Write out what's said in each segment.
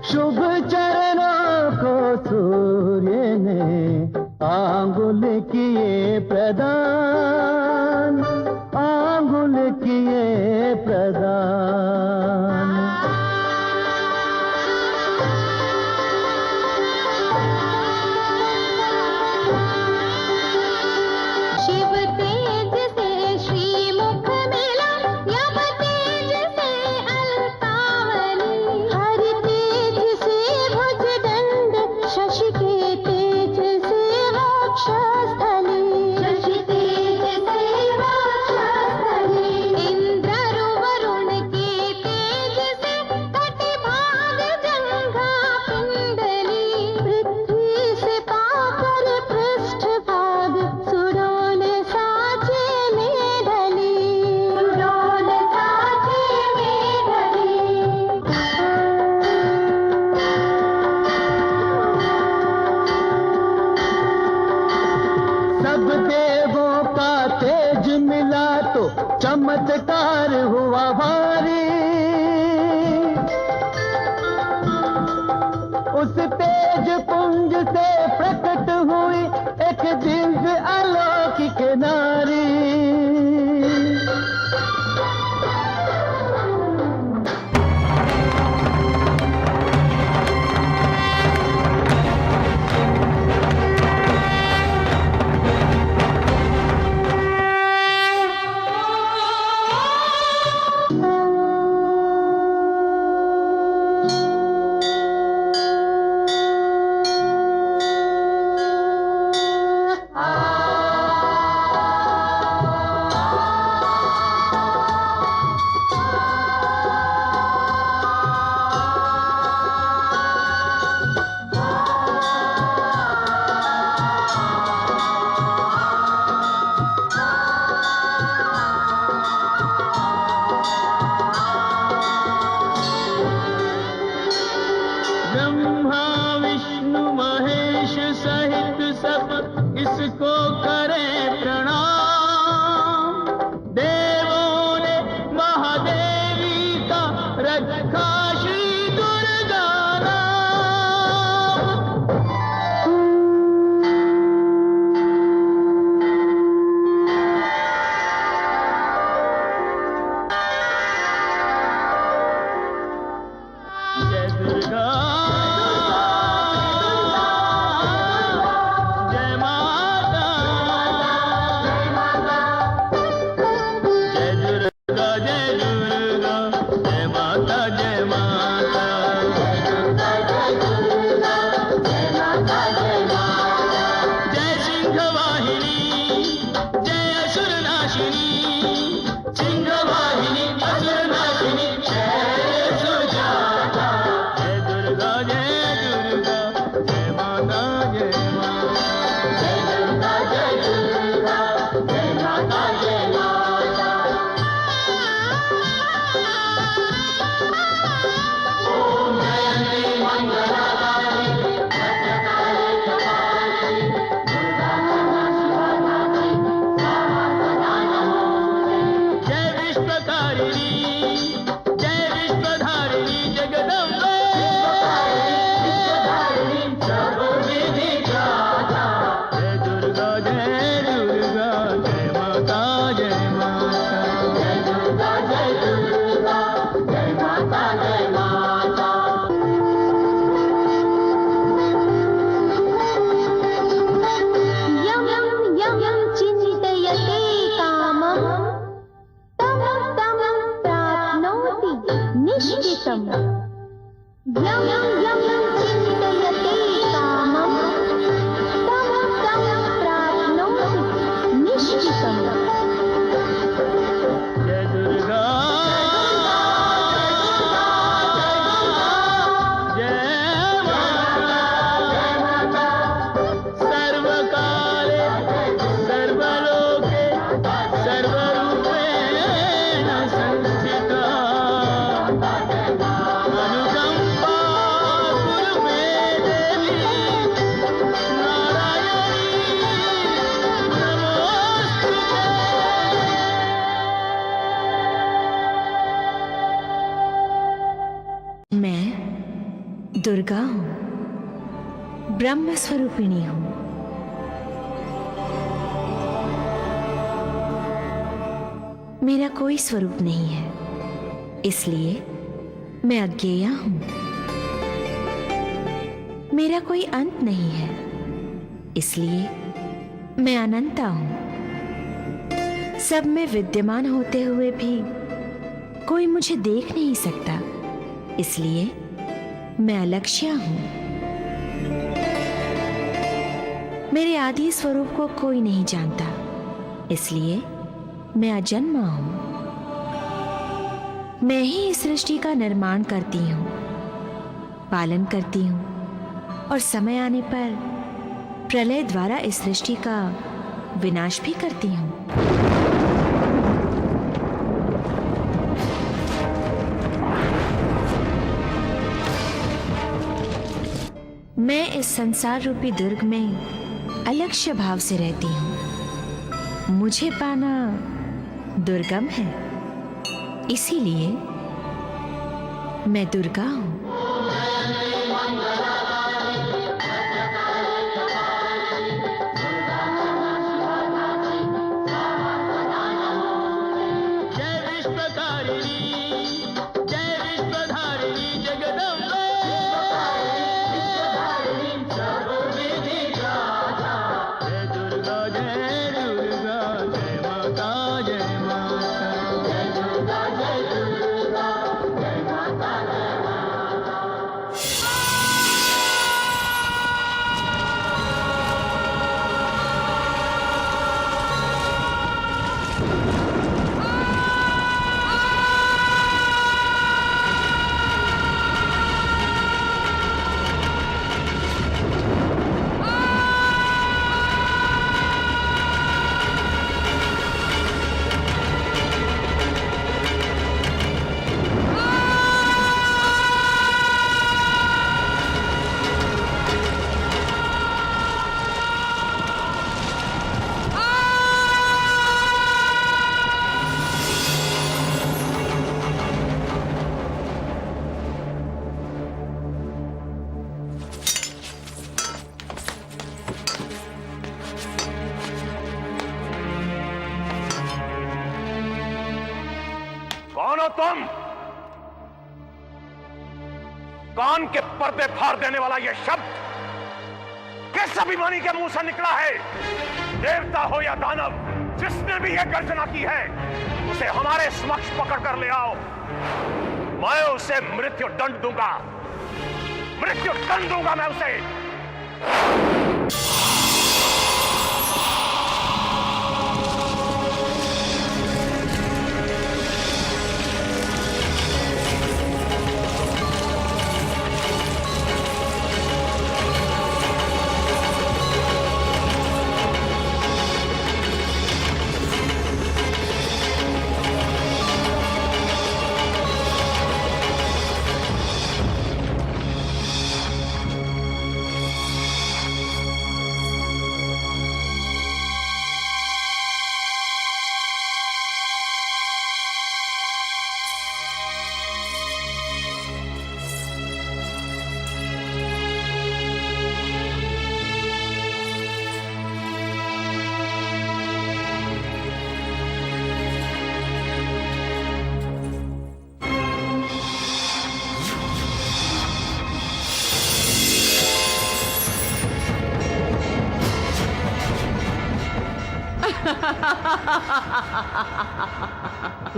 शुभ चरणों को सूर्य ने आंगुल किए प्रदान, आंगुल किए प्रदान। शिव तेज से श्रीमुख मिला, यम तेज से अलकावली, हरि तेज से भुजदंड, शशि के तेज से वक्षस्थली, शशि तेज से वक्षस्थली, इंद्र वरुण के तेज से कटिभाग जंघा पिंडली, पृथ्वी से पाकर पृष्ठभाग सुडोल साचे में ढली, सुडोल साचे में ढली। सब देवों का तेज मिला तो चमत्कार हुआ भारी, उस तेज पुंज से प्रकट हुई एक दिव्य अलौकिक नारी। ब्रह्मा विष्णु महेश सहित सब इसको करें प्रणाम, देवों ने महादेवी का रखा श्री दुर्गा नाम। जय दुर्गा, जय माता, जय दुर्गा, जय दुर्गा, जय माता, जय माता, जय सिंह वाहिनी, जय असुर नाशिनी, सिंह वाहिनी, असुर नाशिनी, जय सुजाता। जय दुर्गा, जय दुर्गा, जय माता, जय माता, जय दुर्गा, जय दुर्गा, जय माता, जय माता। ओम जयंती मंगलाकाली, भद्रकाली कपालिनी, दुर्गा क्षमा शिवा धात्री, स्वाहा सदा नमोस्तुते। जय विश्वकारिणी, जय विश्वधारिणी जगदम्बे, विश्वधारिणी सब विधि त्राता। जय दुर्गा, जय दुर्गा, जय माता, जय माता, जय दुर्गा, जय दुर्गा, जय माता, जय माता। यं यं चिन्तयते कामं, तं तं प्राप्नोति निश्चितम्। यं यं चिन्तयते कामं, तं तं प्राप्नोति निश्चितम्। जय दुर्गा, जय माता, सर्वकाले सर्वलोके सर्वरूपेण संस्थिता, अनुकंपा कुरु मे देवी, नारायणी नमोस्तुते। मैं दुर्गा हूं, ब्रह्म स्वरूपिणी हूं। मेरा कोई स्वरूप नहीं है, इसलिए मैं अज्ञेया हूं। मेरा कोई अंत नहीं है, इसलिए मैं अनंता हूं। सब में विद्यमान होते हुए भी कोई मुझे देख नहीं सकता, इसलिए मैं अलक्ष्या हूं। मेरे आदि स्वरूप को कोई नहीं जानता, इसलिए मैं अजन्मा हूं। मैं ही इस सृष्टि का निर्माण करती हूं, पालन करती हूं और समय आने पर प्रलय द्वारा इस सृष्टि का विनाश भी करती हूं। मैं इस संसार रूपी दुर्ग में अलक्ष्य भाव से रहती हूं। मुझे पाना दुर्गम है, इसीलिए मैं दुर्गा हूं। जय विश्वधारिणी, जय विश्वधारिणी जगदम्बे, जय दुर्गा जय दुर्गा, जय माता जय माता, जय दुर्गा जय दुर्गा, जय माता जय माता। कौन हो तुम? कान के पर्दे फाड़ देने वाला यह शब्द किस अभिमानी के मुंह से निकला है? देवता हो या दानव, जिसने भी यह गर्जना की है, उसे हमारे समक्ष पकड़ कर ले आओ। मैं उसे मृत्यु दंड दूंगा, मृत्यु दंड दूंगा मैं उसे।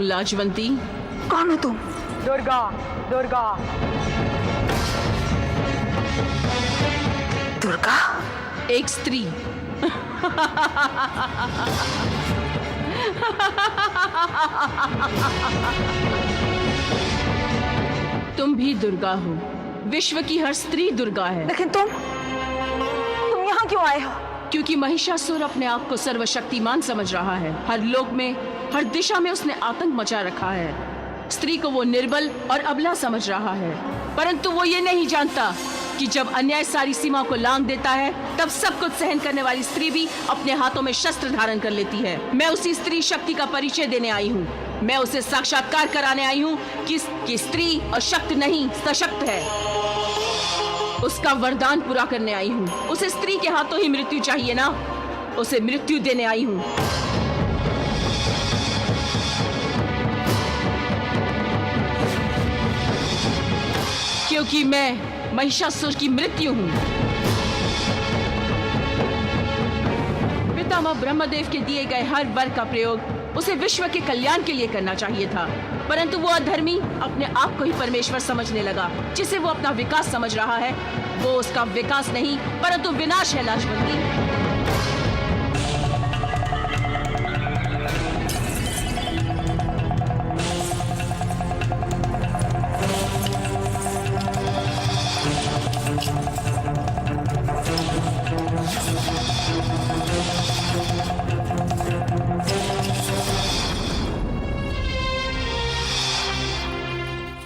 लाजवंती, कौन हो तुम? दुर्गा, दुर्गा, दुर्गा? एक स्त्री। तुम भी दुर्गा हो। विश्व की हर स्त्री दुर्गा है। लेकिन तुम यहाँ क्यों आए हो? क्योंकि महिषासुर अपने आप को सर्वशक्तिमान समझ रहा है। हर लोक में, हर दिशा में उसने आतंक मचा रखा है। स्त्री को वो निर्बल और अबला समझ रहा है, परंतु वो ये नहीं जानता कि जब अन्याय सारी सीमा को लांघ देता है, तब सब कुछ सहन करने वाली स्त्री भी अपने हाथों में शस्त्र धारण कर लेती है। मैं उसी स्त्री शक्ति का परिचय देने आई हूँ। मैं उसे साक्षात्कार कराने आई हूँ कि स्त्री अशक्त नहीं, सशक्त है। उसका वरदान पूरा करने आई हूँ। उसे स्त्री के हाथों ही मृत्यु चाहिए ना, उसे मृत्यु देने आई हूँ। क्योंकि मैं महिषासुर की मृत्यु हूँ। पितामह ब्रह्मदेव के दिए गए हर वर का प्रयोग उसे विश्व के कल्याण के लिए करना चाहिए था, परंतु वो अधर्मी अपने आप को ही परमेश्वर समझने लगा। जिसे वो अपना विकास समझ रहा है, वो उसका विकास नहीं परंतु विनाश है। लाजवंती,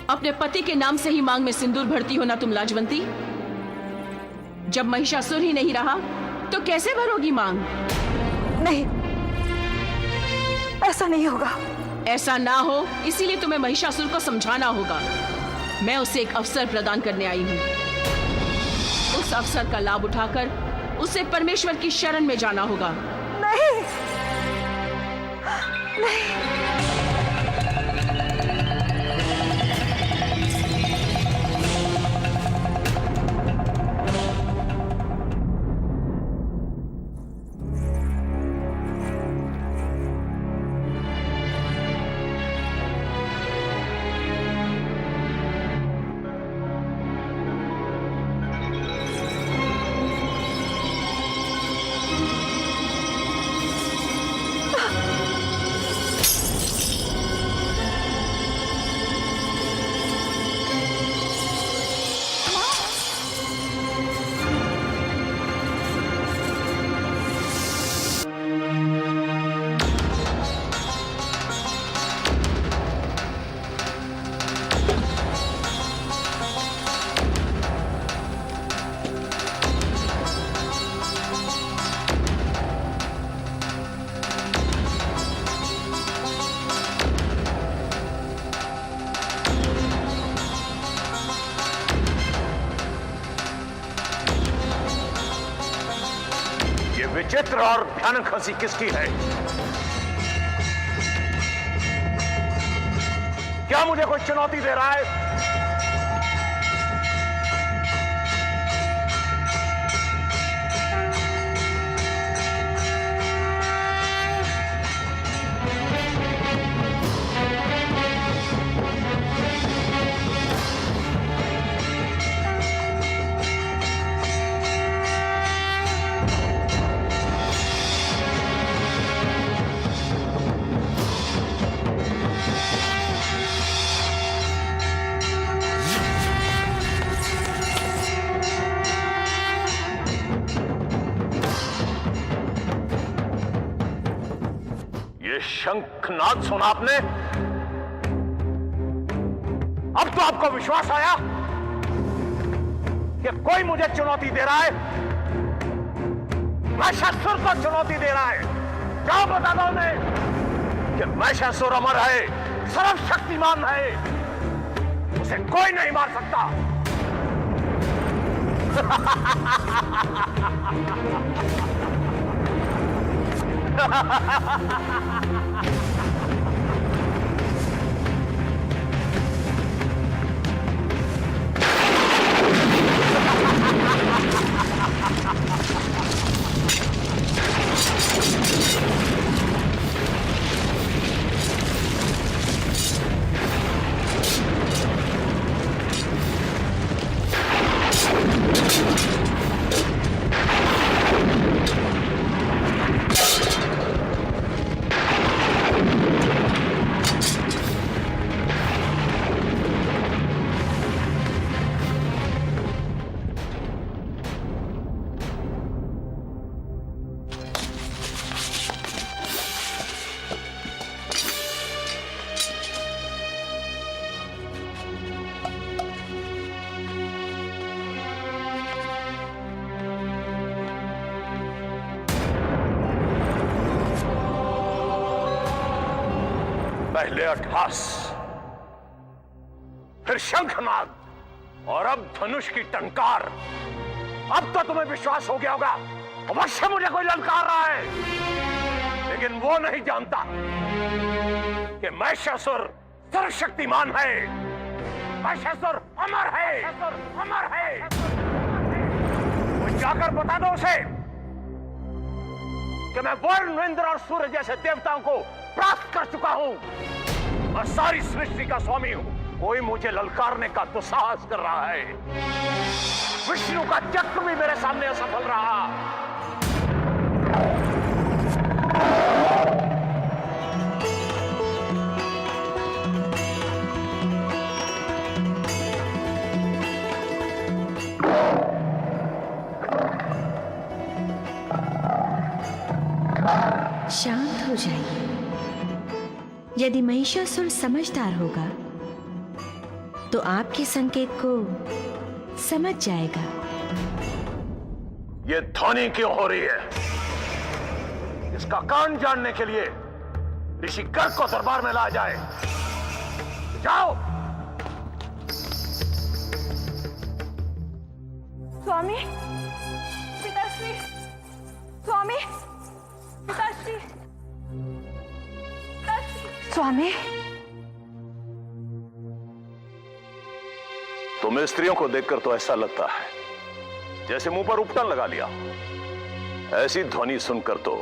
अपने पति के नाम से ही मांग में सिंदूर भरती हो ना तुम लाजवंती। जब महिषासुर ही नहीं रहा तो कैसे भरोगी मांग? नहीं, ऐसा नहीं होगा। ऐसा ना हो इसीलिए तुम्हें महिषासुर को समझाना होगा। मैं उसे एक अवसर प्रदान करने आई हूँ। उस अवसर का लाभ उठाकर उसे परमेश्वर की शरण में जाना होगा। नहीं, नहीं। विचित्र और भयानक हंसी किसकी है? क्या मुझे कोई चुनौती दे रहा है? शंखनाद सुना आपने? अब तो आपको विश्वास आया कि कोई मुझे चुनौती दे रहा है, महिषासुर को चुनौती दे रहा है। क्या बता दो उन्हें कि महिषासुर अमर है, सर्वशक्तिमान है, उसे कोई नहीं मार सकता। पहले अट्ठास, फिर शंखनाद, और अब धनुष की टंकार। अब तो तुम्हें विश्वास हो गया होगा, अवश्य मुझे कोई ललकार रहा है, लेकिन वो नहीं जानता कि महिषासुर सर्वशक्तिमान है, महिषासुर अमर है, अमर है। वो जाकर बता दो उसे कि मैं वरुण, इंद्र और सूर्य जैसे देवताओं को प्राप्त कर चुका हूं। मैं सारी सृष्टि का स्वामी हूं। कोई मुझे ललकारने का दुस्साहस कर रहा है। विष्णु का चक्र भी मेरे सामने असफल रहा। शांत हो जाइए। यदि महिषासुर समझदार होगा तो आपके संकेत को समझ जाएगा। ये ध्वनि क्यों हो रही है, इसका कारण जानने के लिए ऋषि गर्ग को दरबार में लाया जाए। जाओ। स्वामी, पिताश्री, स्वामी, पिताश्री, पिताश्री। स्वामी, तुम्हें स्त्रियों को देखकर तो ऐसा लगता है जैसे मुंह पर उपटन लगा लिया। ऐसी ध्वनि सुनकर तो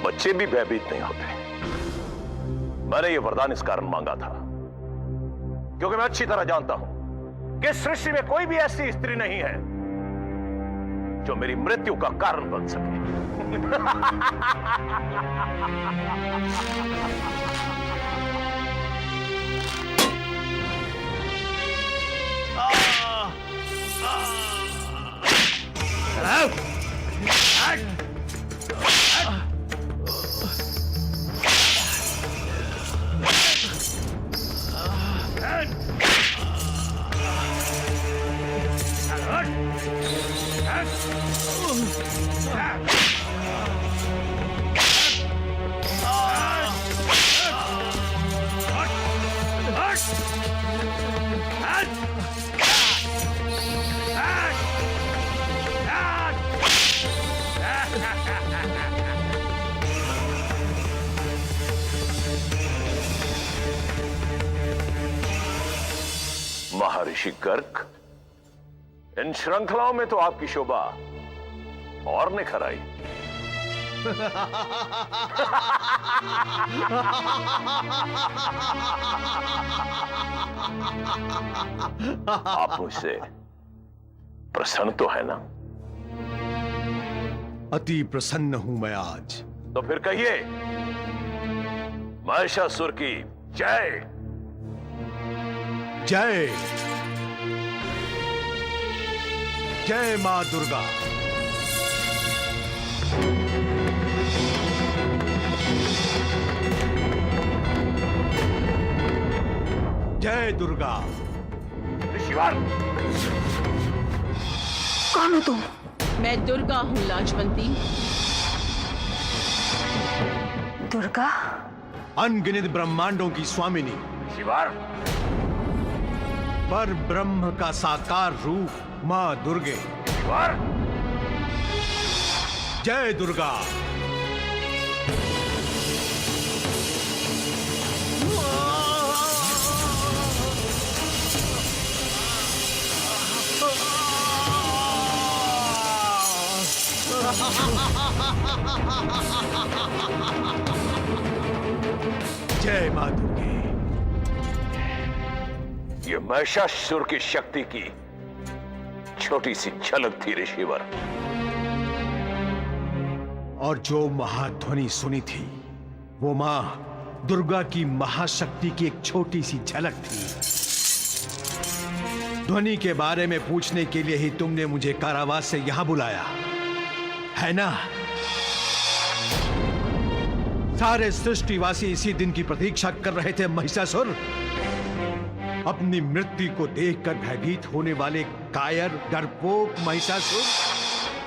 बच्चे भी भयभीत नहीं होते। मैंने यह वरदान इस कारण मांगा था क्योंकि मैं अच्छी तरह जानता हूं कि सृष्टि में कोई भी ऐसी स्त्री नहीं है जो मेरी मृत्यु का कारण बन सके। महर्षि गर्ग, इन श्रृंखलाओं में तो आपकी शोभा और निखर आई। आप मुझसे प्रसन्न तो है ना? अति प्रसन्न हूं मैं आज। तो फिर कहिए, महिषासुर की जय। जय जय मां दुर्गा। जय दुर्गा। ऋषिवर, कौन हो तुम? मैं दुर्गा हूँ लाजवंती। दुर्गा? अनगिनत ब्रह्मांडों की स्वामिनी, ऋषिवर, पर ब्रह्म का साकार रूप मां दुर्गे। ऋषिवर, जय दुर्गा। जय मां दुर्गे। ये महिषासुर की शक्ति की छोटी सी झलक थी ऋषिवर। और जो महाध्वनि सुनी थी वो मां दुर्गा की महाशक्ति की एक छोटी सी झलक थी। ध्वनि के बारे में पूछने के लिए ही तुमने मुझे कारावास से यहां बुलाया है ना? सारे सृष्टिवासी इसी दिन की प्रतीक्षा कर रहे थे महिषासुर। अपनी मृत्यु को देखकर भयभीत होने वाले कायर डरपोक महिषासुर,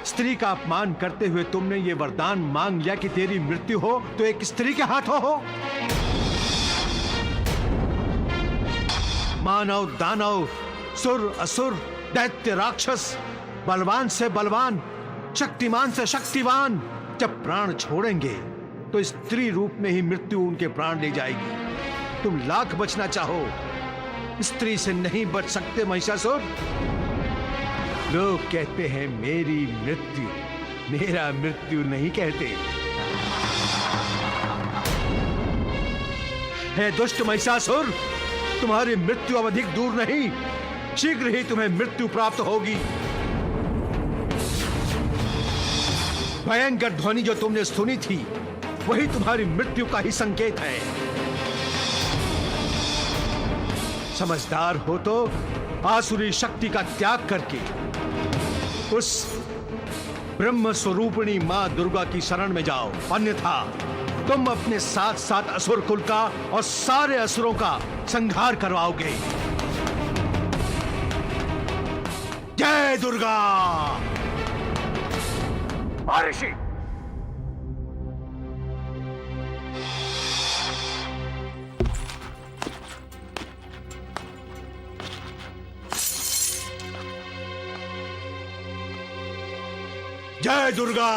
स्त्री का अपमान करते हुए तुमने ये वरदान मांग लिया कि तेरी मृत्यु हो तो एक स्त्री के हाथों हो। मानव दानव सुर असुर, दैत्य राक्षस, बलवान से बलवान, शक्तिमान से शक्तिमान जब प्राण छोड़ेंगे तो स्त्री रूप में ही मृत्यु उनके प्राण ले जाएगी। तुम लाख बचना चाहो, स्त्री से नहीं बच सकते महिषासुर। लोग कहते हैं मेरी मृत्यु, मेरा मृत्यु नहीं कहते। हे दुष्ट महिषासुर, तुम्हारी मृत्यु अब अधिक दूर नहीं, शीघ्र ही तुम्हें मृत्यु प्राप्त होगी। भयंकर ध्वनि जो तुमने सुनी थी वही तुम्हारी मृत्यु का ही संकेत है। समझदार हो तो आसुरी शक्ति का त्याग करके उस ब्रह्म स्वरूपिणी मां दुर्गा की शरण में जाओ, अन्यथा तुम अपने साथ साथ असुर कुल का और सारे असुरों का संहार करवाओगे। जय दुर्गा। महर्षि, जय दुर्गा।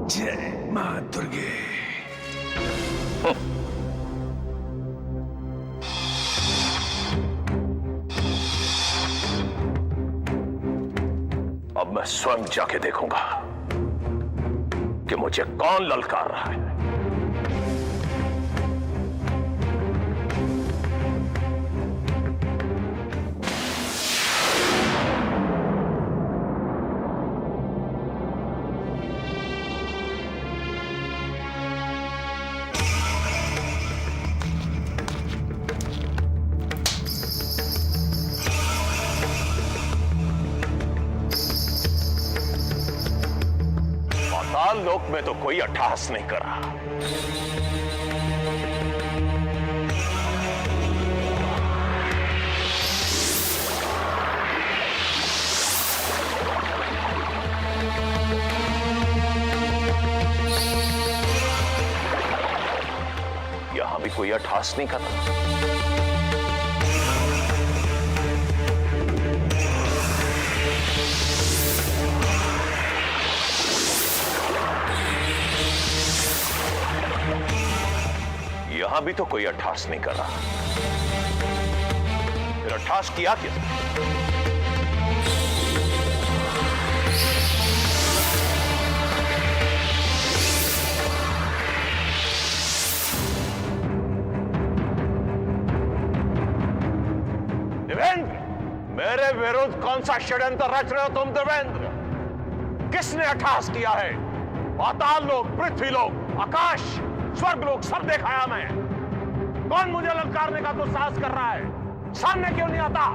जय मां दुर्गे। अब मैं स्वयं जाके देखूंगा कि मुझे कौन ललकार रहा है। पाताल लोक में तो कोई अट्टहास नहीं कर रहा। यहां भी कोई अट्टहास नहीं कर रहा। यहां भी तो कोई अट्टहास नहीं कर रहा। फिर अट्टहास किया क्या? देवेंद्र, मेरे विरुद्ध कौन सा षड्यंत्र रच रहे हो तुम देवेंद्र? किसने अट्टहास किया है? पाताल लोक, पृथ्वी लोक, आकाश, स्वर्ग लोक सब देखाया मैं। कौन मुझे ललकारने का दुस्साहस कर रहा है? सामने क्यों नहीं आता?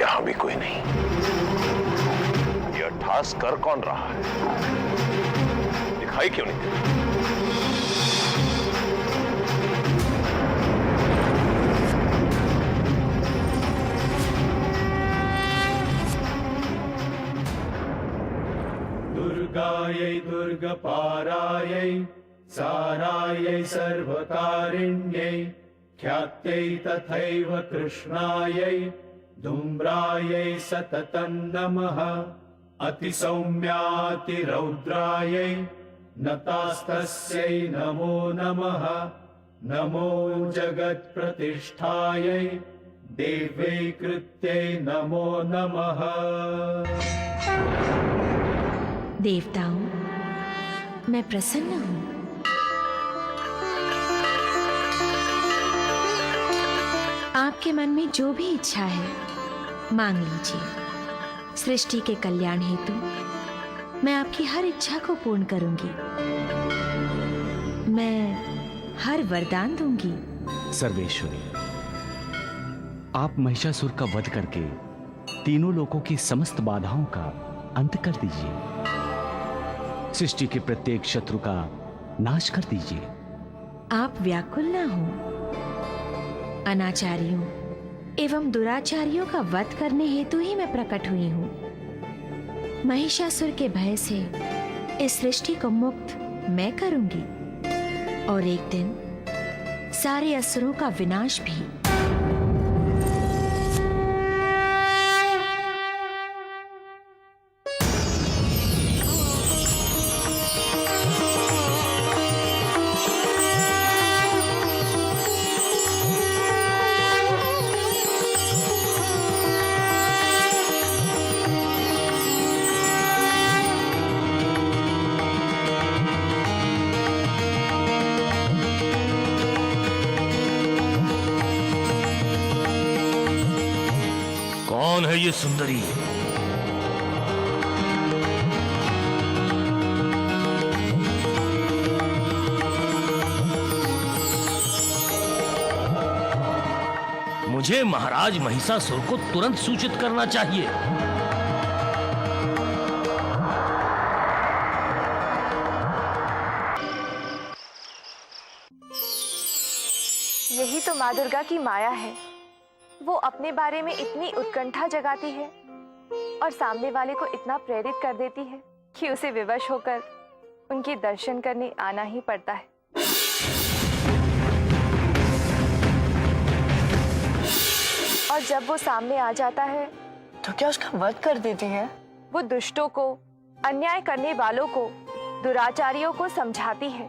यहां भी कोई नहीं। ये अट्टहास कर कौन रहा है? दिखाई क्यों नहीं? दुर्गायै दुर्गपारायै सारायै सर्वकारिण्यै ख्यात्यै तथैव कृष्णायै धूम्रायै सततं नमः। अतिसौम्यातिरौद्रायै नतास्तस्यै नमो नमः। नमो जगत्प्रतिष्ठायै देवे कृत्ये नमो नमः। देवताओं, मैं प्रसन्न हूं। आपके मन में जो भी इच्छा है मांग लीजिए। सृष्टि के कल्याण हेतु मैं आपकी हर इच्छा को पूर्ण करूंगी। मैं हर वरदान दूंगी। सर्वेश्वरी, आप महिषासुर का वध करके तीनों लोकों की समस्त बाधाओं का अंत कर दीजिए। सृष्टि के प्रत्येक शत्रु का नाश कर दीजिए। आप व्याकुल ना हो। अनाचारियों एवं दुराचारियों का वध करने हेतु ही मैं प्रकट हुई हूँ। महिषासुर के भय से इस सृष्टि को मुक्त मैं करूंगी और एक दिन सारे असुरों का विनाश भी। कौन है ये सुंदरी? मुझे महाराज महिषासुर को तुरंत सूचित करना चाहिए। यही तो माँ दुर्गा की माया है। वो अपने बारे में इतनी उत्कंठा जगाती है और सामने वाले को इतना प्रेरित कर देती है कि उसे विवश होकर उनके दर्शन करने आना ही पड़ता है। और जब वो सामने आ जाता है तो क्या उसका वध कर देती है? वो दुष्टों को, अन्याय करने वालों को, दुराचारियों को समझाती है,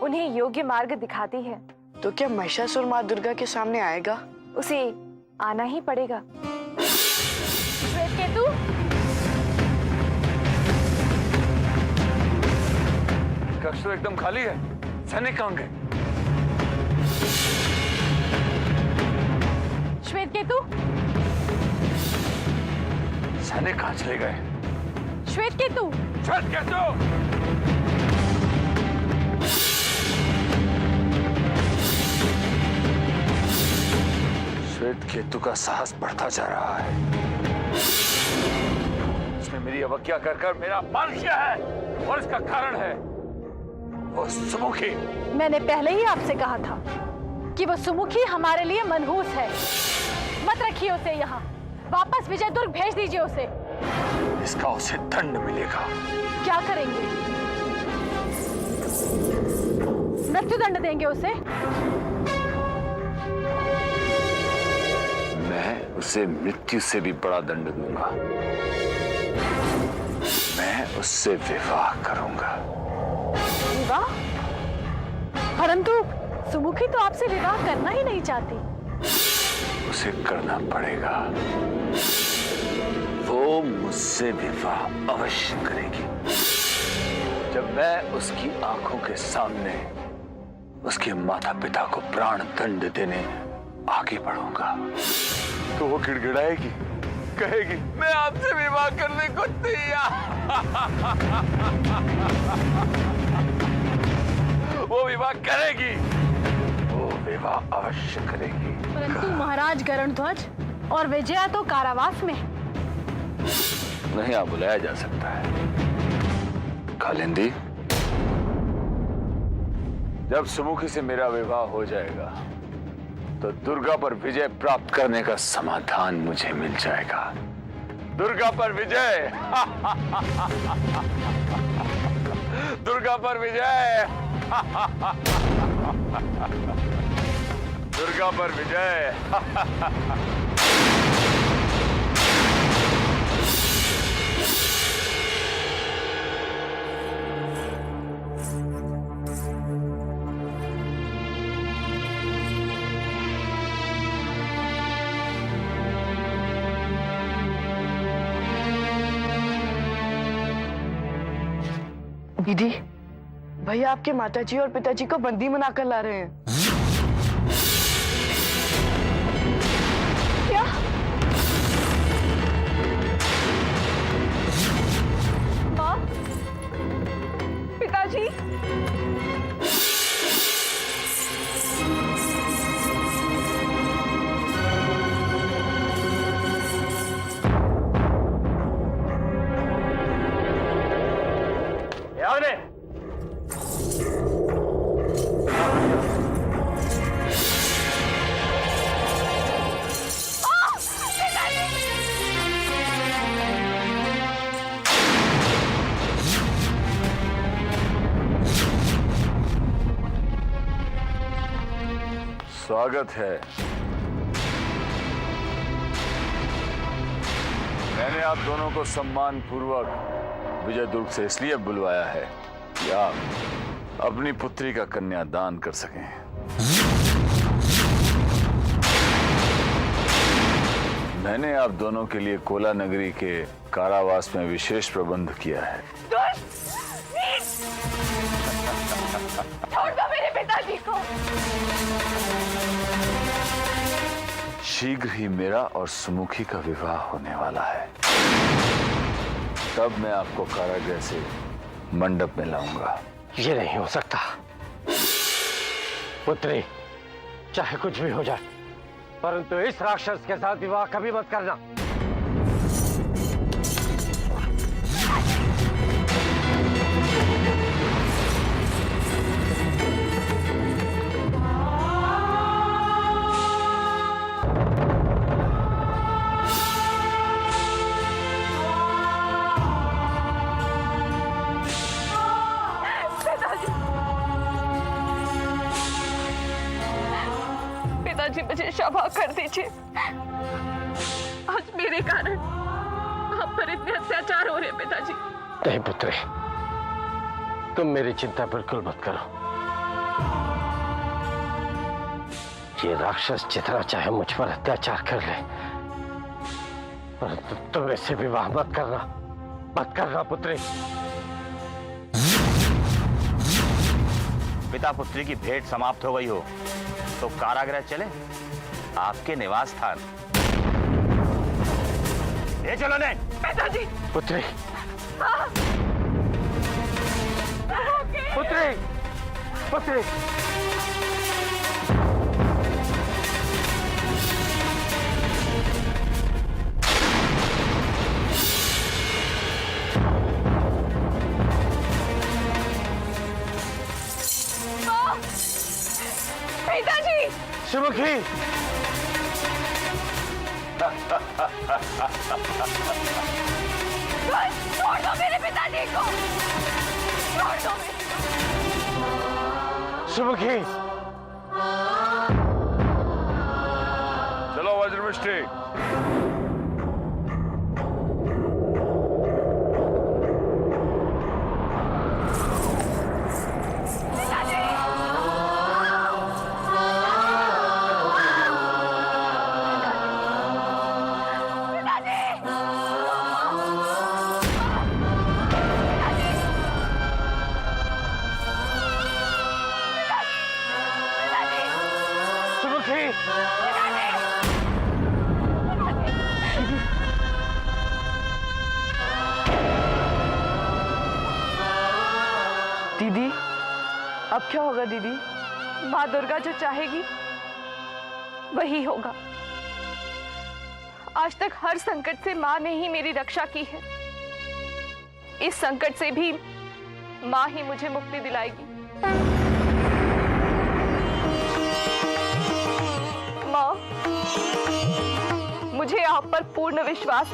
उन्हें योग्य मार्ग दिखाती है। तो क्या महिषासुर माँ दुर्गा के सामने आएगा? उसे आना ही पड़ेगा। श्वेतकेतु, कक्ष तो एकदम खाली है। सैनिक कहाँ गए? श्वेतकेतु, सैनिक कहाँ चले गए? श्वेतकेतु, श्वेतकेतु! श्वेतकेतु का साहस बढ़ता जा रहा है। उसने मेरी अवज्ञा कर कर मेरा अपमान किया है और इसका कारण है वो सुमुखी। मैंने पहले ही आपसे कहा था कि वो सुमुखी हमारे लिए मनहूस है। मत रखिए उसे यहाँ, वापस विजयदुर्ग भेज दीजिए उसे। इसका उसे दंड मिलेगा। क्या करेंगे? मृत्युदंड देंगे उसे? मैं उसे मृत्यु से भी बड़ा दंड दूंगा। मैं उससे विवाह करूंगा। विवाह? परंतु सुमुखी तो आपसे विवाह करना ही नहीं चाहती। उसे करना पड़ेगा। वो मुझसे विवाह अवश्य करेगी जब मैं उसकी आंखों के सामने उसके माता पिता को प्राण दंड देने आगे बढ़ूंगा। तो वो गिड़गिड़ाएगी, कहेगी मैं आपसे विवाह करने को तैयार। वो विवाह करेगी, वो विवाह अवश्य करेगी। परंतु महाराज गरुड़ध्वज और विजया तो कारावास में है। नहीं आप बुलाया जा सकता है। कालिंदी, जब सुमुखी से मेरा विवाह हो जाएगा तो दुर्गा पर विजय प्राप्त करने का समाधान मुझे मिल जाएगा। दुर्गा पर विजय। दुर्गा पर विजय। दुर्गा पर विजय। दीदी, भैया आपके माताजी और पिताजी को बंदी बनाकर ला रहे हैं। क्या? माँ, पिताजी, स्वागत है। मैंने आप दोनों को सम्मान पूर्वक विजय दुर्ग से इसलिए बुलवाया है कि आप अपनी पुत्री का कन्यादान कर सकें। मैंने आप दोनों के लिए कोला नगरी के कारावास में विशेष प्रबंध किया है। छोड़ दो मेरे पिताजी को। शीघ्र ही मेरा और सुमुखी का विवाह होने वाला है। तब मैं आपको कारागृह से मंडप में लाऊंगा। ये नहीं हो सकता पुत्री, चाहे कुछ भी हो जाए, परंतु इस राक्षस के साथ विवाह कभी मत करना। पिताजी, मुझे क्षमा कर दीजिए। आज मेरे कारण आप पर इतने अत्याचार हो रहे हैं पिताजी। नहीं पुत्री, तुम मेरी चिंता बिल्कुल मत करो। ये राक्षस जितना चाहे मुझ पर अत्याचार कर ले, परंतु तुम इससे विवाह मत करना पुत्री। पिता पुत्री की भेंट समाप्त हो गई हो तो कारागृह चले, आपके निवास स्थान। ये चलो ने। पिताजी। पुत्री, पुत्री, पुत्री। पिताजी। सुमुखी। छोड़ दो मेरे पिताजी को। छोड़ दो मेरे। सुमुखी। चलो वज्रमुष्टि। दीदी, अब क्या होगा दीदी? माँ दुर्गा जो चाहेगी वही होगा। आज तक हर संकट से माँ ने ही मेरी रक्षा की है। इस संकट से भी माँ ही मुझे मुक्ति दिलाएगी। माँ, मुझे आप पर पूर्ण विश्वास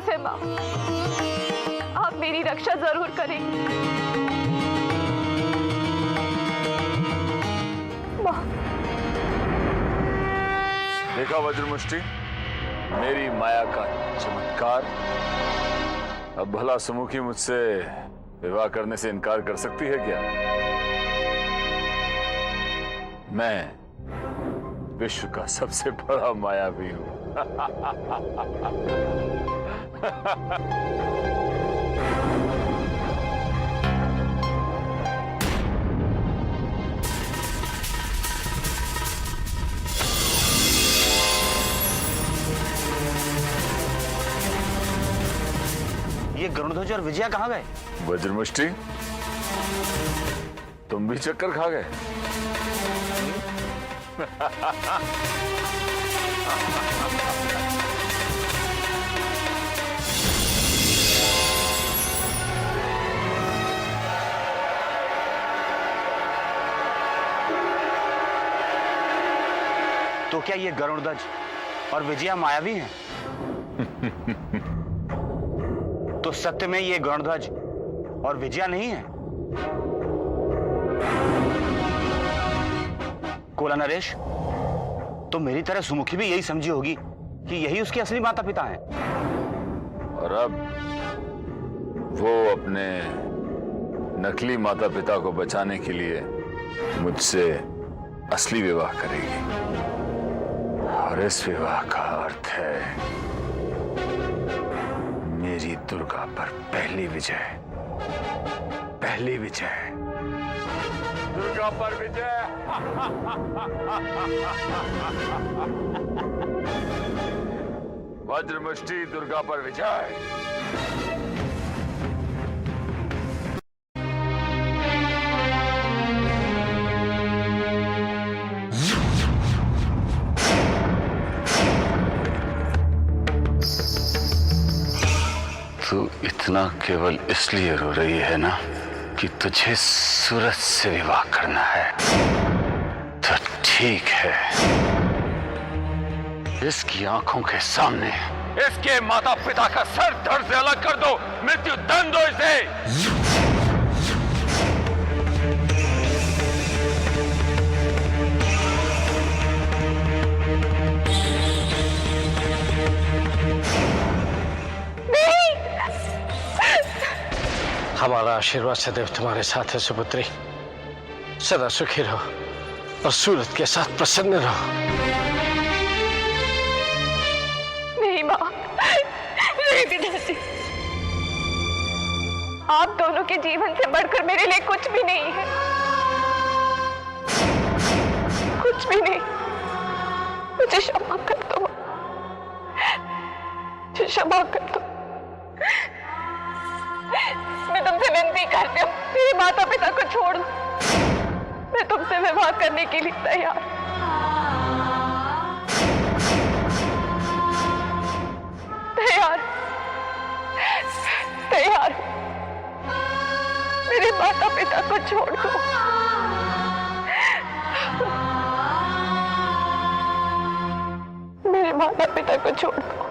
है माँ। आप मेरी रक्षा जरूर करेंगी। माँ। देखा वज्रमुष्टि, मेरी माया का चमत्कार। अब भला सुमुखी मुझसे विवाह करने से इनकार कर सकती है क्या? मैं विश्व का सबसे बड़ा मायावी हूं। ये गरुड़ध्वज और विजया कहाँ गए? वज्रमुष्टि, तुम भी चक्कर खा गए? तो क्या ये गरुड़ध्वज और विजया मायावी हैं? तो सत्य में ये गरुड़ध्वज और विजया नहीं है? कोला नरेश, तो मेरी तरह सुमुखी भी यही समझी होगी कि यही उसके असली माता पिता हैं। और अब वो अपने नकली माता पिता को बचाने के लिए मुझसे असली विवाह करेगी, और इस विवाह का अर्थ है मेरी दुर्गा पर पहली विजय। पहली विजय, दुर्गा पर विजय। वज्रमुष्टि, दुर्गा पर विजय। तू इतना केवल इसलिए रो रही है ना कि तुझे सूरज से विवाह करना है, तो ठीक है। इसकी आंखों के सामने इसके माता पिता का सर धड़ से अलग कर दो, मृत्यु दंड दो इसे। हमारा आशीर्वाद सदैव तुम्हारे साथ है सुपुत्री। सदा सुखी रहो और सूरज के साथ प्रसन्न रहो। नहीं माँ, नहीं पिताजी, आप दोनों के जीवन से बढ़कर मेरे लिए कुछ भी नहीं है, कुछ भी नहीं। मुझे क्षमा कर दो, मुझे क्षमा कर दो। मैं तुमसे विनती करती हूँ, मेरे माता पिता को छोड़ दो। मैं तुमसे विवाह करने के लिए तैयार। तैयार, तैयार। मेरे माता पिता को छोड़ दो। मेरे माता पिता को छोड़ दो।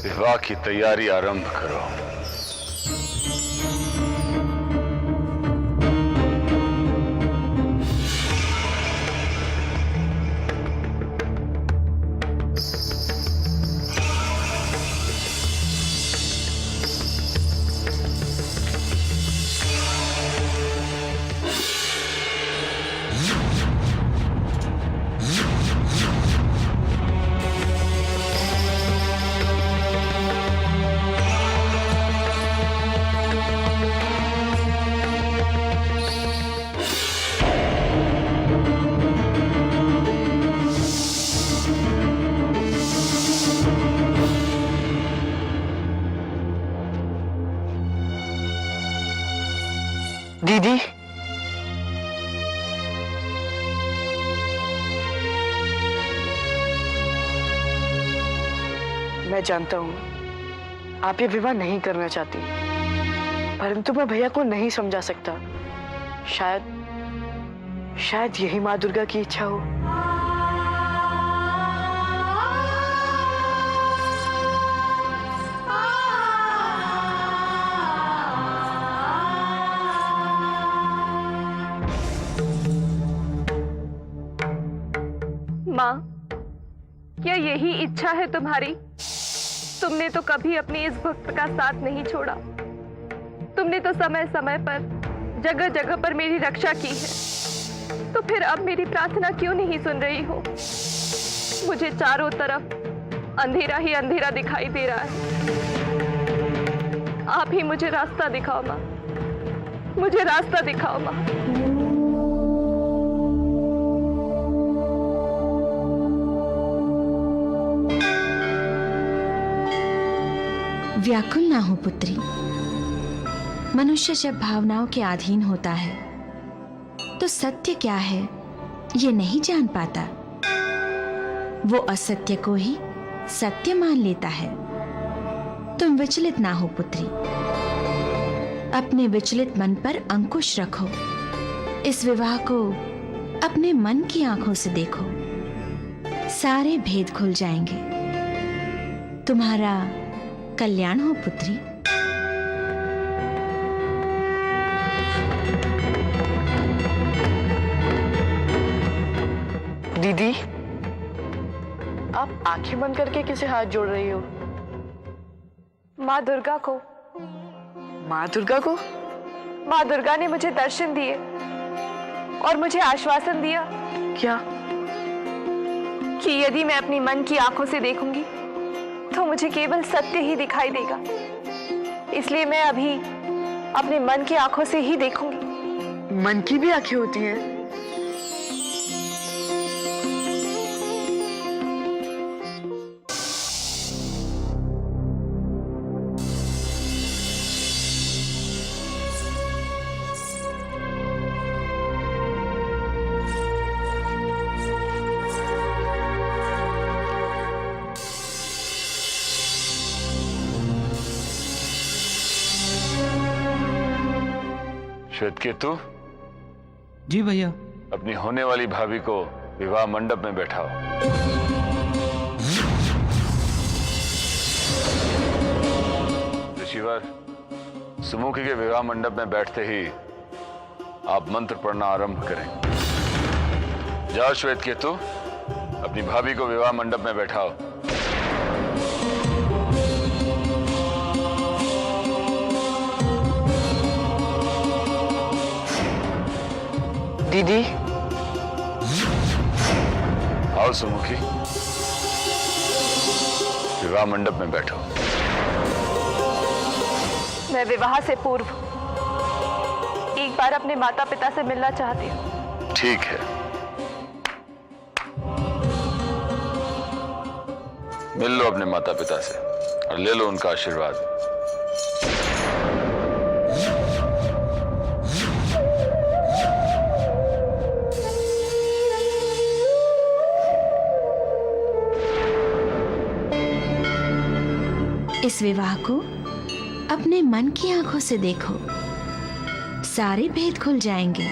विवाह की तैयारी आरंभ करो। दीदी, मैं जानता हूं आप ये विवाह नहीं करना चाहती, परंतु मैं भैया को नहीं समझा सकता। शायद यही माँ दुर्गा की इच्छा हो। माँ, क्या यही इच्छा है तुम्हारी? तुमने तो कभी अपने इस भक्त का साथ नहीं छोड़ा। तुमने तो समय समय पर जगह जगह पर मेरी रक्षा की है। तो फिर अब मेरी प्रार्थना क्यों नहीं सुन रही हो? मुझे चारों तरफ अंधेरा ही अंधेरा दिखाई दे रहा है। आप ही मुझे रास्ता दिखाओ माँ, मुझे रास्ता दिखाओ माँ। व्याकुल ना हो पुत्री। मनुष्य जब भावनाओं के अधीन होता है तो सत्य क्या है ये नहीं जान पाता। वो असत्य को ही सत्य मान लेता है। तुम विचलित ना हो पुत्री। अपने विचलित मन पर अंकुश रखो। इस विवाह को अपने मन की आंखों से देखो। सारे भेद खुल जाएंगे। तुम्हारा कल्याण हो पुत्री। दीदी, आप आंखें बंद करके किसे हाथ जोड़ रही हो? माँ दुर्गा को। माँ दुर्गा को? माँ दुर्गा ने मुझे दर्शन दिए और मुझे आश्वासन दिया क्या? कि यदि मैं अपनी मन की आंखों से देखूंगी तो मुझे केवल सत्य ही दिखाई देगा। इसलिए मैं अभी अपने मन की आंखों से ही देखूंगी। मन की भी आंखें होती हैं? श्वेतकेतु, जी भैया। अपनी होने वाली भाभी को विवाह मंडप में बैठाओ। ऋषिवर, सुमुखी के विवाह मंडप में बैठते ही आप मंत्र पढ़ना आरंभ करें। जाओ श्वेतकेतु, अपनी भाभी को विवाह मंडप में बैठाओ। दीदी, आओ सुमुखी, विवाह मंडप में बैठो। मैं विवाह से पूर्व एक बार अपने माता पिता से मिलना चाहती हूँ। ठीक है, मिल लो अपने माता पिता से और ले लो उनका आशीर्वाद। इस विवाह को अपने मन की आंखों से देखो। सारे भेद खुल जाएंगे।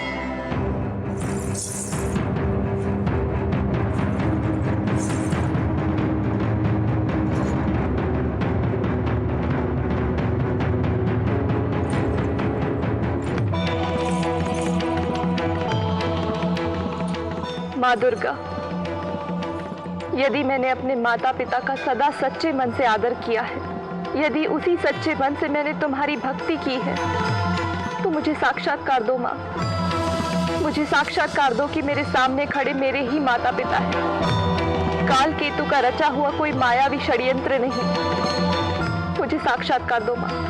माँ दुर्गा, यदि मैंने अपने माता पिता का सदा सच्चे मन से आदर किया है, यदि उसी सच्चे मन से मैंने तुम्हारी भक्ति की है, तो मुझे साक्षात्कार दो माँ। मुझे साक्षात्कार दो कि मेरे सामने खड़े मेरे ही माता पिता हैं। काल केतु का रचा हुआ कोई मायावी षड्यंत्र नहीं। मुझे साक्षात्कार दो माँ।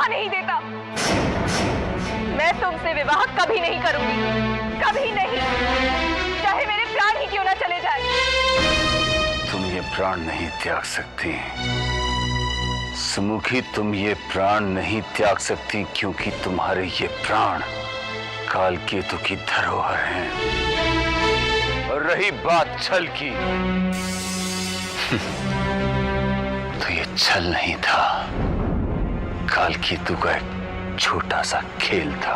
नहीं देता। मैं तुमसे विवाह कभी नहीं करूंगी, कभी नहीं, चाहे मेरे प्राण ही क्यों ना चले जाए। तुम ये प्राण नहीं त्याग सकती सुमुखी, तुम ये प्राण नहीं त्याग सकती क्योंकि तुम्हारे ये प्राण काल केतु की धरोहर हैं। और रही बात छल की, तो ये छल नहीं था, काल केतु का एक छोटा सा खेल था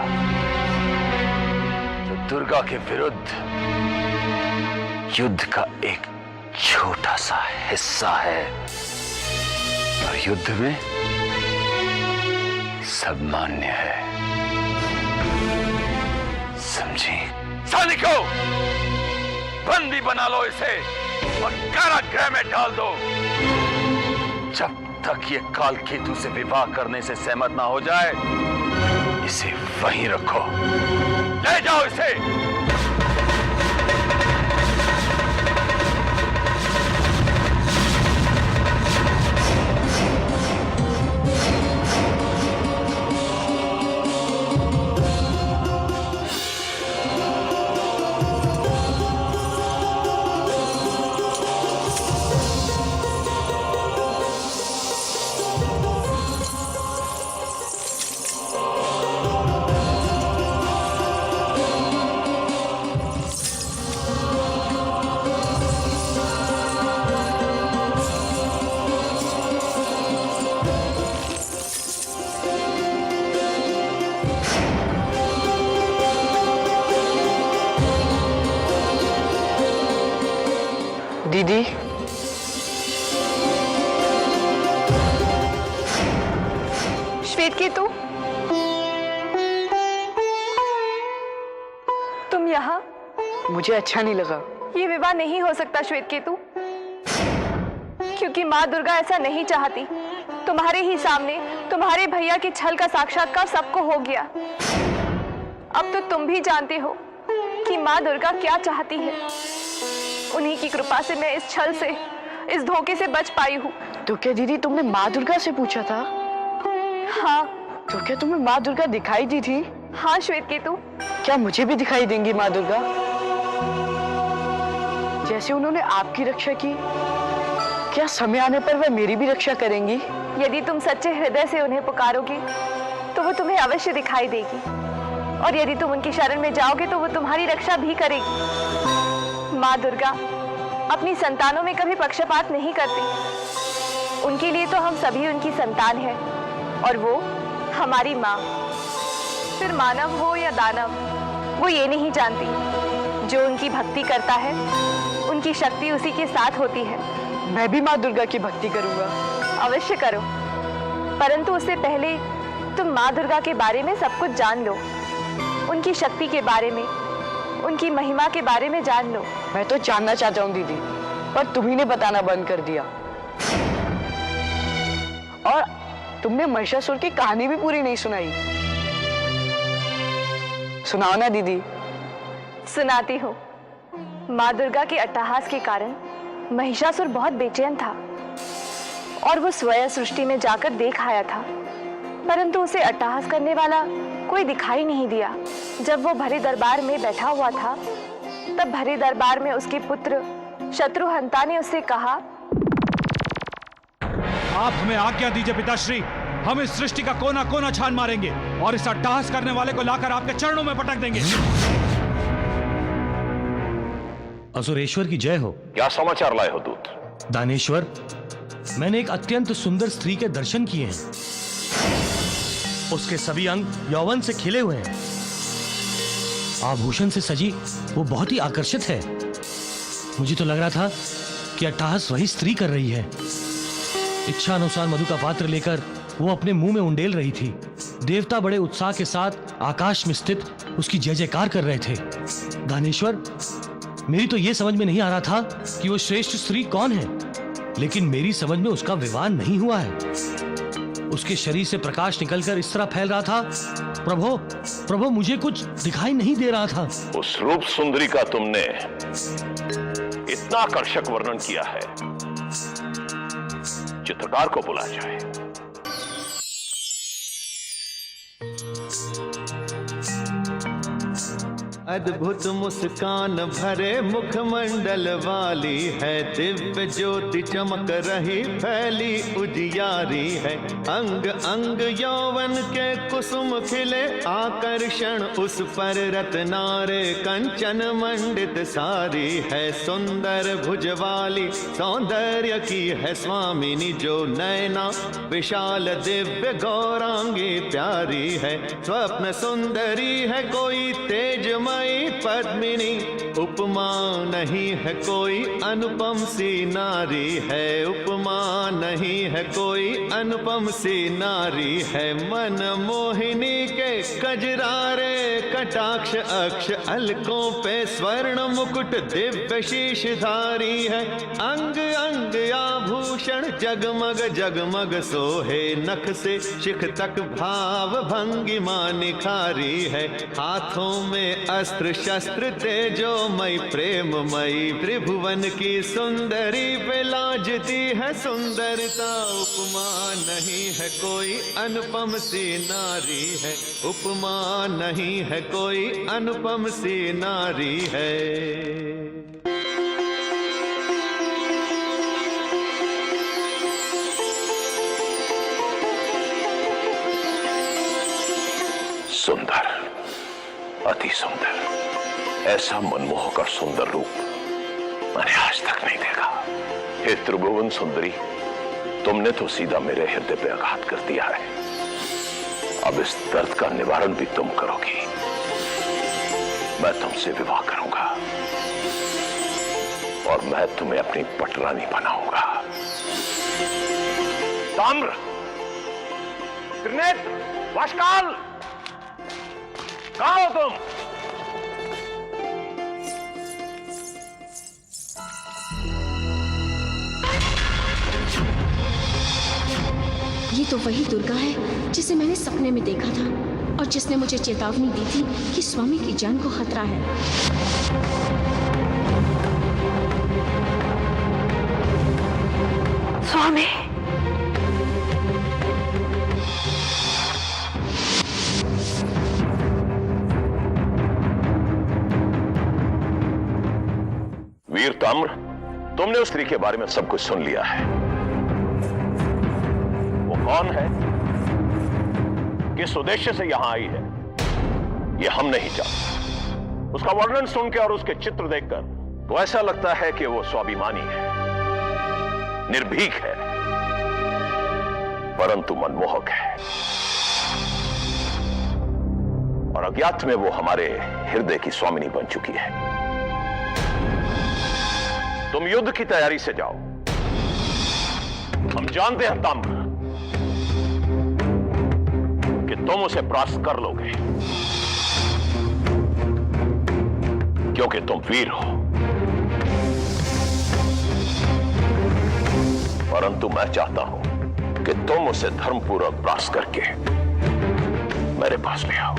जो दुर्गा के विरुद्ध युद्ध का एक छोटा सा हिस्सा है। और युद्ध में सब मान्य है, समझी? सैनिकों, बंदी बना लो इसे और कारागृह में डाल दो। जब तक ये काल केतु से विवाह करने से सहमत ना हो जाए, इसे वहीं रखो। ले जाओ इसे। दीदी, श्वेतकेतु, तुम यहाँ? मुझे अच्छा नहीं लगा। ये विवाह नहीं हो सकता श्वेतकेतु, क्योंकि माँ दुर्गा ऐसा नहीं चाहती। तुम्हारे ही सामने तुम्हारे भैया के छल का साक्षात्कार सबको हो गया। अब तो तुम भी जानते हो कि माँ दुर्गा क्या चाहती है। उन्हीं की कृपा से मैं इस छल से, इस धोखे से बच पाई हूँ। तो क्या दीदी तुमने माँ दुर्गा से पूछा था? हाँ। तो क्या तुम्हें माँ दुर्गा दिखाई दी थी? हाँ श्वेतकेतु। क्या मुझे भी दिखाई देंगी माँ दुर्गा, जैसे उन्होंने आपकी रक्षा की? क्या समय आने पर वह मेरी भी रक्षा करेंगी? यदि तुम सच्चे हृदय से उन्हें पुकारोगे तो वो तुम्हें अवश्य दिखाई देगी, और यदि तुम उनकी शरण में जाओगे तो वो तुम्हारी रक्षा भी करेगी। माँ दुर्गा अपनी संतानों में कभी पक्षपात नहीं करती। उनके लिए तो हम सभी उनकी संतान हैं, और वो हमारी माँ। फिर मानव हो या दानव, वो ये नहीं जानती। जो उनकी भक्ति करता है, उनकी शक्ति उसी के साथ होती है। मैं भी माँ दुर्गा की भक्ति करूंगा। अवश्य करो, परंतु उससे पहले तुम माँ दुर्गा के बारे में सब कुछ जान लो। उनकी शक्ति के बारे में, उनकी महिमा के बारे में जान लो। मैं तो जानना चाहता हूँ दीदी, पर तुम्ही ने बताना बंद कर दिया। और तुमने महिषासुर की कहानी भी पूरी नहीं सुनाई। सुनाओ ना दीदी। सुनाती हूँ। माँ दुर्गा के अट्टहास के कारण महिषासुर बहुत बेचैन था, और वो स्वयं सृष्टि में जाकर देख आया था, परंतु उसे अट्टहास करने वाला कोई दिखाई नहीं दिया। जब वो भरे दरबार में बैठा हुआ था, तब भरे दरबार में उसके पुत्र शत्रुहंता ने उससे कहा, आप हमें आज्ञा दीजिए पिताश्री, हम इस सृष्टि का कोना कोना छान मारेंगे और इस अट्टहास करने वाले को लाकर आपके चरणों में पटक देंगे। असुरेश्वर की जय हो। क्या समाचार लाए हो दूत? दानेश्वर, मैंने एक अत्यंत सुंदर स्त्री के दर्शन किए हैं। उसके सभी अंग यौवन से खिले हुए हैं। आभूषण से सजी वो बहुत ही आकर्षित है। मुझे तो लग रहा था कि अट्टहास वही स्त्री कर रही है। इच्छा अनुसार मधु का पात्र लेकर वो अपने मुंह में उंडेल रही थी। देवता बड़े उत्साह के साथ आकाश में स्थित उसकी जय जयकार कर रहे थे। दानेश्वर, मेरी तो ये समझ में नहीं आ रहा था कि वो श्रेष्ठ स्त्री कौन है, लेकिन मेरी समझ में उसका विवाह नहीं हुआ है। उसके शरीर से प्रकाश निकलकर इस तरह फैल रहा था। प्रभो, प्रभो, मुझे कुछ दिखाई नहीं दे रहा था। उस रूप सुंदरी का तुमने इतना आकर्षक वर्णन किया है, चित्रकार को बुलाया जाए। अद्भुत मुस्कान भरे मुखमंडल वाली है, दिव्य ज्योति चमक रही फैली उजियारी है। अंग अंग यौवन के कुसुम खिले, आकर्षण उस पर रत्नारे कंचन मंडित सारी है। सुंदर भुज वाली सौंदर्य की है स्वामिनी, जो नैना विशाल दिव्य गौरांगी प्यारी है। स्वप्न सुंदरी है कोई तेजमय मई पद्मिनी, उपमा नहीं है कोई अनुपम सी नारी है, उपमा नहीं है कोई अनुपम सी नारी है। मन मोहिनी के कजरारे कटाक्ष अक्ष अलकों पे स्वर्ण मुकुट दिव्य शीशधारी है। अंग अंग आभूषण जगमग जगमग सोहे, नख से शिख तक भाव भंगिमा निखारी है। हाथों में अस्त्र शस्त्र तेजोमय प्रेममयी, त्रिभुवन की सुंदरी पे लाजती है सुंदरता। उपमा नहीं है कोई अनुपम सी नारी है, उपमा नहीं है कोई अनुपम सी नारी है। सुंदर, अति सुंदर, ऐसा मनमोहक और सुंदर रूप मैंने आज तक नहीं देखा। हे त्रिभुवन सुंदरी, तुमने तो सीधा मेरे हृदय पे आघात कर दिया है। अब इस दर्द का निवारण भी तुम करोगी। मैं तुमसे विवाह करूंगा और मैं तुम्हें अपनी पटरानी बनाऊंगा। ताम्र, त्रिनेत्र, वाशकाल, कहां हो तुम? ये तो वही दुर्गा है जिसे मैंने सपने में देखा था और जिसने मुझे चेतावनी दी थी कि स्वामी की जान को खतरा है। स्वामी, वीर ताम्र, तुमने उस स्त्री के बारे में सब कुछ सुन लिया है। वो कौन है, किस उद्देश्य से यहां आई है, ये हम नहीं जानते। उसका वर्णन सुनकर और उसके चित्र देखकर तो ऐसा लगता है कि वो स्वाभिमानी है, निर्भीक है, परंतु मनमोहक है। और अज्ञात में वो हमारे हृदय की स्वामिनी बन चुकी है। तुम युद्ध की तैयारी से जाओ। हम जानते हैं ताम्र कि तुम उसे परास्त कर लोगे, क्योंकि तुम वीर हो। परंतु मैं चाहता हूं कि तुम उसे धर्मपूर्वक परास्त करके मेरे पास ले आओ।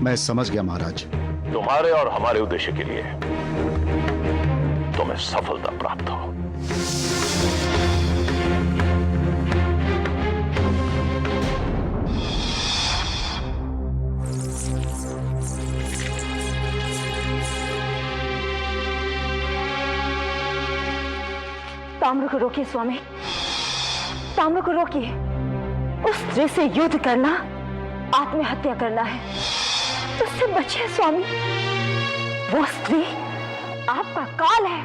मैं समझ गया महाराज। तुम्हारे और हमारे उद्देश्य के लिए तुम्हें सफलता प्राप्त हो। ताम्र को रोकिए स्वामी, ताम्र को रोकिए। उस स्त्री से युद्ध करना आत्महत्या करना है, उससे बचिए स्वामी। वो स्त्री आपका काल है।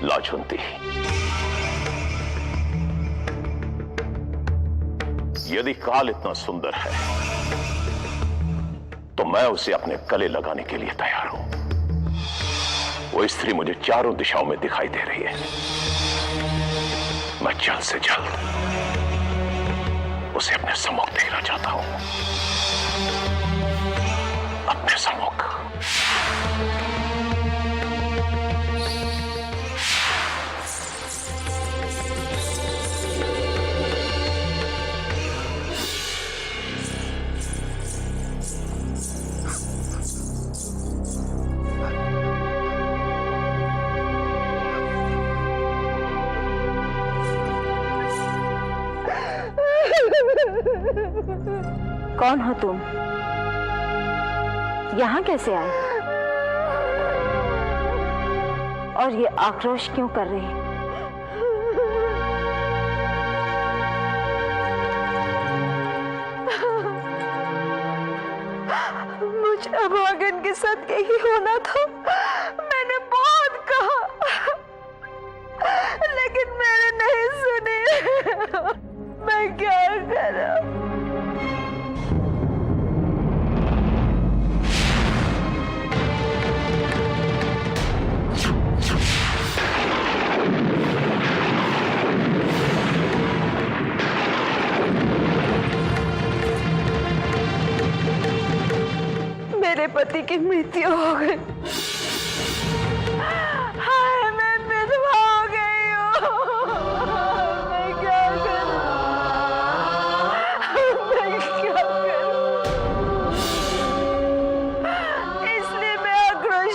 लाजवंती, यदि काल इतना सुंदर है तो मैं उसे अपने गले लगाने के लिए तैयार हूं। वो स्त्री मुझे चारों दिशाओं में दिखाई दे रही है। मैं जल्द से जल्द उसे अपने सम्मुख देखना चाहता हूं, अपने सम्मुख। कौन हो तुम? यहाँ कैसे आए? और ये आक्रोश क्यों कर रहे हैं? मुझे अभागन के साथ यही होना था। मैंने बहुत कहा, लेकिन मैंने नहीं सुनी। मैं क्या करूं?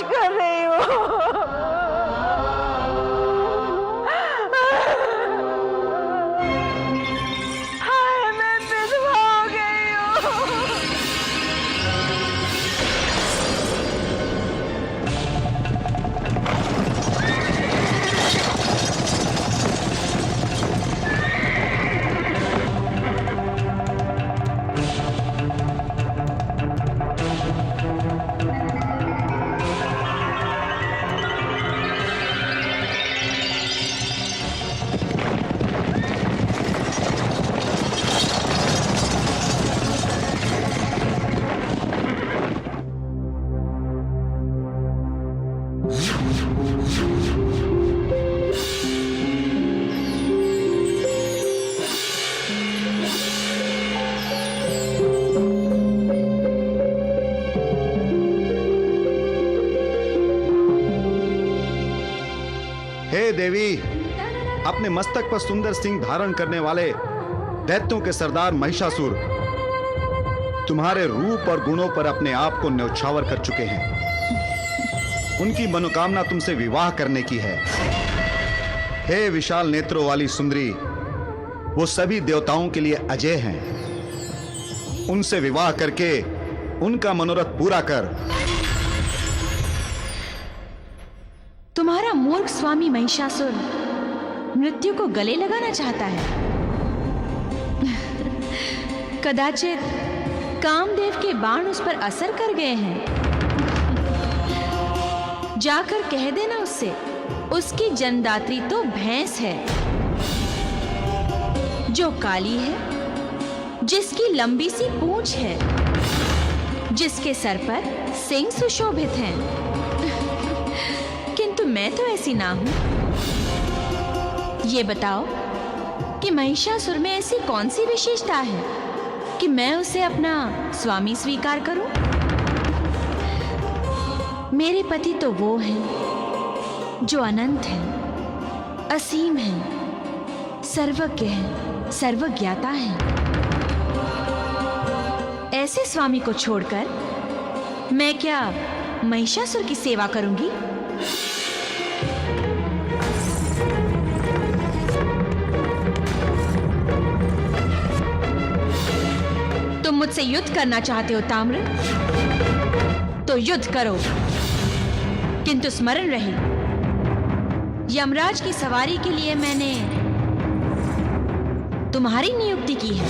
कोशिश कर रही हूँ। हाय, मैं विधवा हो गई हूँ। हे देवी, अपने मस्तक पर सुंदर सिंह धारण करने वाले दैत्यों के सरदार महिषासुर तुम्हारे रूप और गुणों पर अपने आप को न्यौछावर कर चुके हैं। उनकी मनोकामना तुमसे विवाह करने की है। हे विशाल नेत्रों वाली सुंदरी, वो सभी देवताओं के लिए अजय हैं। उनसे विवाह करके उनका मनोरथ पूरा कर। तुम्हारा मूर्ख स्वामी महिषासुर मृत्यु को गले लगाना चाहता है। कदाचित कामदेव के बाण उस पर असर कर गए हैं। जाकर कह देना उससे, उसकी जन्मदात्री तो भैंस है, जो काली है, जिसकी लंबी सी पूंछ है, जिसके सर पर सिंह सुशोभित हैं। किंतु मैं तो ऐसी ना हूं। ये बताओ कि महिषासुर में ऐसी कौन सी विशेषता है कि मैं उसे अपना स्वामी स्वीकार करूं? मेरे पति तो वो हैं जो अनंत हैं, असीम हैं, सर्वज्ञ हैं, सर्वज्ञाता हैं। ऐसे स्वामी को छोड़कर मैं क्या महिषासुर की सेवा करूंगी? तुम मुझसे युद्ध करना चाहते हो ताम्र, तो युद्ध करो, किंतु स्मरण रहे, यमराज की सवारी के लिए मैंने तुम्हारी नियुक्ति की है।